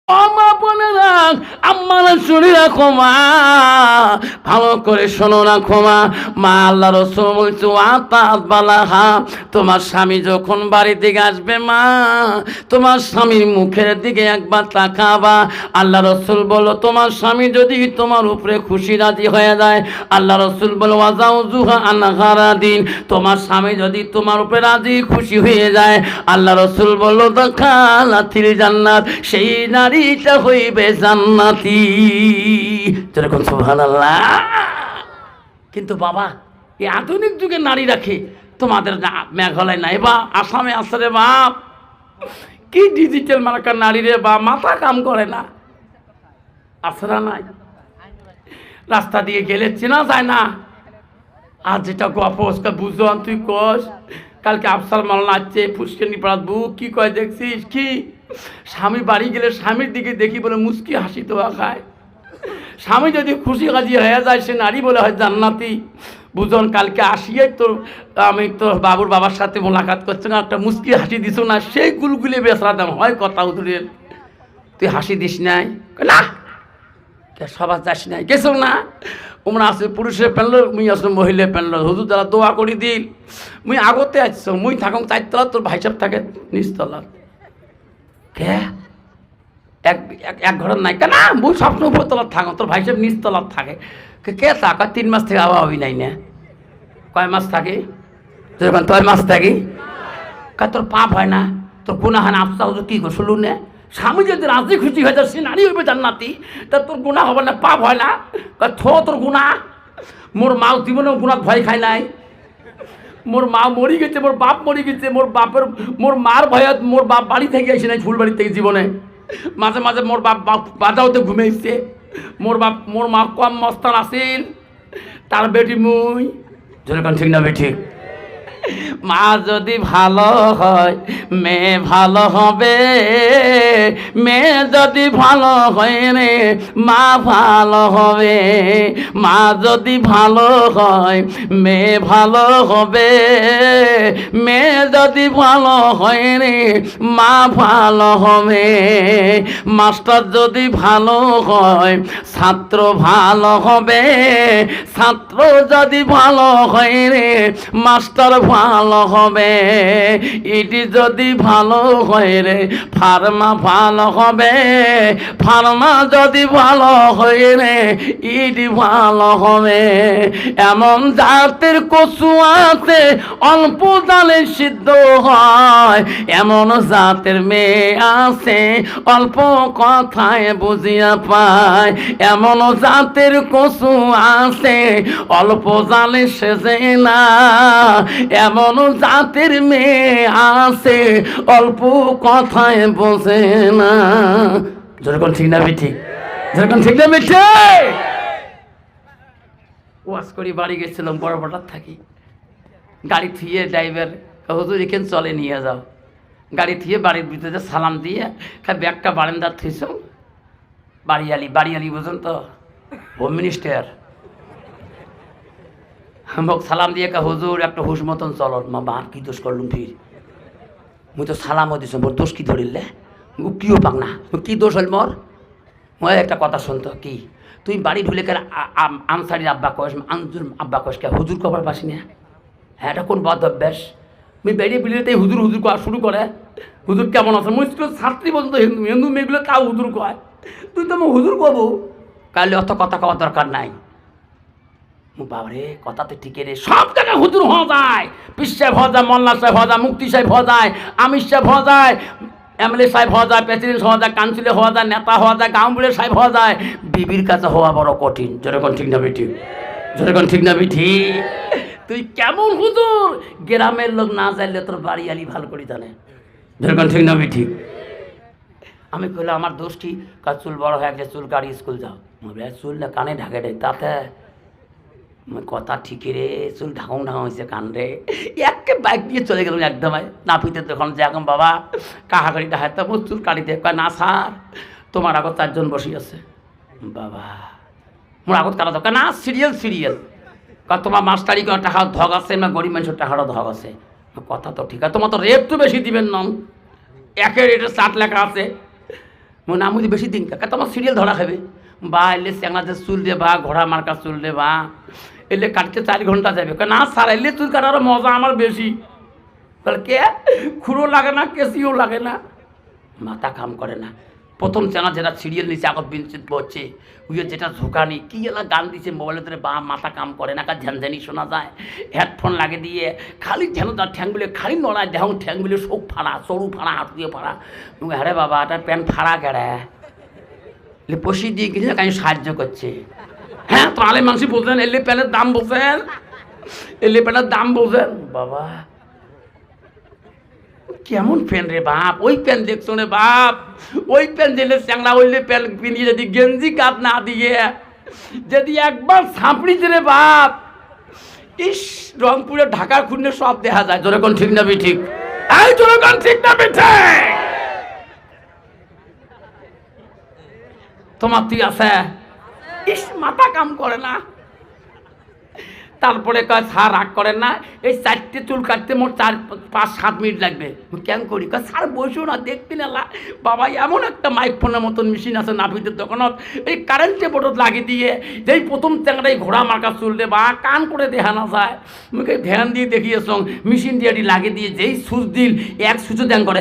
মা বোনেরা, আম্মারা শুনে রাখো মা, ভালো করে শোনো রাখো মা। মা আল্লাহ রাসূল বলছে ওয়াতাত বালাহা, তোমার স্বামী যখন বাড়ি থেকে আসবে মা, তোমার স্বামীর মুখের দিকে একবার তাকাবা। আল্লাহ রাসূল বলল তোমার স্বামী যদি তোমার উপরে খুশি রাজি হয়ে যায়, আল্লাহ রাসূল বলল ওয়াজাউজুহা আনহারাদিন, তোমার স্বামী যদি তোমার উপরে রাজি খুশি হয়ে যায়, আল্লাহ রাসূল বলল দাখালাতিল জান্নাত, সেই নারীটা হইবে জান্নাতি। যেরকম সুবহানাল্লাহ। কিন্তু বাবা, এই আধুনিক যুগে নারী রাখে তোমাদের মেঘালয় নাই বা আসামে আছে রে বাপ, কি ডিজিটাল মার্কার নারী রে বা, মাথা কাম করে না, আসরা নাই। রাস্তা দিয়ে গেলে চেনা যায় না। আর যেটা গপস বুঝো তুই কস, কালকে আফসার মাল নাচছে ফুসকেনি পাড়াত বুক কি কয় দেখছিস কি, স্বামী বাড়ি গেলে স্বামীর দিকে দেখি বলে মুস্কি হাসি তো খায়। স্বামী যদি খুশি হাজি হয়ে যায় সে নারী বলে হয় জান্নাতি। বুঝন কালকে আসিয়ে তোর আমি তোর বাবুর বাবার সাথে মোলাকাত করছি না, একটা মুস্কি হাসি দিস না, সেই গুলগুলি বেসরা দাম হয় কথা উধুরের, তুই হাসি দিস নাই না, সবার যাস নাই গেছো না। তোমরা আছে পুরুষের পেনলো, মুই আসলে মহিলা পেনলো, হুজুর দ্বারা দোয়া করি দিল, মুই আগতে আসছো, মুই থাকুন চারতলা, তোর ভাই সাহেব থাকে নিচতলা। কে এক ঘরের নাই কেনা, মুই সবসময় উপরতলার থাকো, তোর ভাই সাহেব নিচতলার থাকে। কে থাকা 3 মাস থেকে আবার হবি নাই না, কয় মাস থাকি যখন 6 মাস থাকি, তোর পাপ হয় না, তোর গুনাহ হয় না, আফসা হুজুর কি শুনলু না, স্বামী যদি রাজি খুশি হয়ে যায় সে নারী হইবে জান্নাতি, তা তোর গুনাহ হবে না, পাপ হয় না। তোর গুনাহ, মোর মা জীবনেও গুনাহ ভয় খায় নাই, মোর মা মরি গেছে, মোর বাপ মরি গেছে, মোর মার ভয়ত মোর বাপ বাড়ি থেকে আসে নাই, ফুল বাড়ি থেকে জীবনে মাঝে মাঝে মোর বাপ বাজাওতে ঘুমেছে, মোর মা কম মস্তান আসিল, তার বেটি মুই, যেরকম ঠিক না বেটি। মা যদি ভালো হয় মেয়ে ভালো হবে, মেয়ে যদি ভালো হয় রে মা ভালো হবে, মা যদি ভালো হয় মেয়ে ভালো হবে, মেয়ে যদি ভালো হয় রে মা ভালো হবে, মাস্টার যদি ভালো হয় ছাত্র ভালো হবে, ছাত্র যদি ভালো হয় রে মাস্টার ভালো হবে, ইটি যদি ভালো হয় রে ফার্মা ভালো হবে, ফার্মা যদি ভালো হয় রে ইটি ভালো হবে। এমন জাতের কচু আছে অল্প জালে সিদ্ধ হয়, এমন জাতের মেয়ে আছে অল্প কথায় বুঝিয়া পায়, এমন জাতের কচু আছে অল্প জালে সেজে না, এমন জাতের মেয়ে আছে অল্প কথায় বোঝে না। যেরকম ঠিক না বেঠি, যেরকম ঠিক না বেঠি। ওয়াজ করি বাড়ি গেছিলাম, বড় বড়ার থাকি, গাড়ি থিয়ে ড্রাইভার হুজুর এখানে চলে নিয়ে যাও, গাড়ি থিয়ে বাড়ির ভিতরে সালাম দিয়ে ব্যাগটা বারান্দার থইছ, বাড়িয়ালি বুঝুন তো, হোম মিনিস্টার মোক সালাম দিয়ে হুজুর একটা হুশ মতন চল, মা কি দোষ করলুম ফির, মুই তো সালামও দিছ, মোর দোষ কি ধরিলে কিও পাক না, কি দোষ হল মোর, মই একটা কথা শুনতো কি, তুই বাড়ি ঢুলে কে আনসারির আব্বা কস, আনজুর আব্বা কস কে হুজুর কবার পাসি না, হ্যাঁ এটা কোন বদ অভ্যাস, মুই বেরিয়ে বেরিয়ে হুজুর হুজুর করা শুরু করে, হুজুর কেমন আছে, মুই ছাত্রী পর্যন্ত হিন্দু মেয়েগুলো তাও হুজুর কয়, তুই তো মই হুজুর কব, কালে অত কথা কওয়ার দরকার নাই। বাবারে কথা তো ঠিক রে, সব জায়গায় হুজুর হওয়া যায়, পীর সাহেব হওয়া যায়, মোল্লা সাহেব হওয়া যায়, মুফতি সাহেব হওয়া যায়, আমির সাহেব হওয়া যায়, এমএলএ সাহেব হওয়া যায়, প্রেসিডেন্ট হওয়া যায়, কাউন্সিলর হওয়া যায়, নেতা হওয়া যায়, গাঁওবুড়ে সাহেব হওয়া যায়, বিবির কাছে হওয়া বড় কঠিন। যেরকম ঠিক না বেঠি, যেরকম ঠিক না বেঠি। তুই কেমন হুজুর গ্রামের লোক না জানলে তোর বাড়িয়ালি ভালো করে জানে, যেরকম ঠিক না বেঠি। আমি কইলাম আমার দোষ কি, কাজ চুল বড় হয়ে গেছে, চুল কাটি স্কুল যাও, চুল না কানে ঢাকে দেয়, তাতে কথা ঠিকই রে, চুল ঢাকাও হয়েছে কান রে, একে বাইক দিয়ে চলে গেলাম একদম নাপিতে, তখন যে এখন বাবা কাহাগাড়িটা হাতে চুল কাটিতে কয় না স্যার তোমার আগত 4 জন বসি আছে, বাবা মোর আগত কাটা দরকার না, সিরিয়াল তোমার মাস্টারি কোনো টাকার ধগ আছে না, গরিব মানুষের টাকারও ধগ আছে, কথা তো ঠিক আছে, তোমার তো রেট তো বেশি দিবেন না, একের রেটে 60 লেখা আছে, মনে আমি বেশি দিন কাকা তোমার সিরিয়াল ধরা খাবে বা এলে চ্যাংলাতে চুল দে বা ঘোড়া মার্কা চুল দে বা এলে কাটতে 4 ঘন্টা যাবে না স্যার এলে চুল কাটার মজা আমার বেশি তাহলে কে খুঁড়ো লাগে না কেসিও লাগে না মাথা কাম করে না প্রথম চ্যানেল যেটা সিরিয়াল নিচে আগত বিঞ্চিত পড়ছে ওই যেটা ঝোঁকানি কি এলা গান দিচ্ছে মোবাইলে ধরে বা মাথা কাম করে না কার ঝ্যানঝ্যানি শোনা যায় হেডফোন লাগে দিয়ে খালি যেন তার ঠ্যাংগুলো খালি নড়ায় দেহ ঠ্যাংগুলো শোক ফাড়া সরু ফাড়া হাঁটুয়ে ফাড়া হ্যাঁ রে বাবা তার প্যান্ট ফাড়া গেড়ে পশি দিয়ে কিছু না সাহায্য করছে হ্যাঁ তো আলে মানুষ বলছেন এলে প্যান্টের দাম বলছেন এলে প্যান্টের দাম বলছেন বাবা কেমন প্যান্ট রে বাপ ওই প্যান্ট দেখছো রে বাপ ওই প্যান্ট দিলে চ্যাংড়া ওইলে প্যান্ট পিনিয়ে যদি গেঞ্জি কাট না দিয়ে যদি একবার ছাপড়িতে রে বাপ ইস রংপুরে ঢাকার খুঁড়ে সব দেখা যায় যেরকম ঠিক না বি ঠিক এই যেরকম ঠিক না বি ঠিক তোমার তুই আছে ইস মাথা কাম করে না তারপরে কয় স্যার রাগ করেন না এই 4টে চুল কাটতে মোট 4-5-7 মিনিট লাগবে কেন করি কয় স্যার বসো না দেখতে না বাবা এমন একটা মাইক্রোফোনের মতন মেশিন আছে নাপিতের দোকানত এই কারেন্টে বোটত লাগিয়ে দিয়ে যেই প্রথম চ্যাংড়াই ঘোড়া মার্কা চুল দে বা কান করে দেখানো যায় মুখে ধ্যান দিয়ে দেখিয়েছ মেশিন দিয়ে লাগিয়ে দিয়ে যেই সুচ দিল এক সুচো ধ্যান করে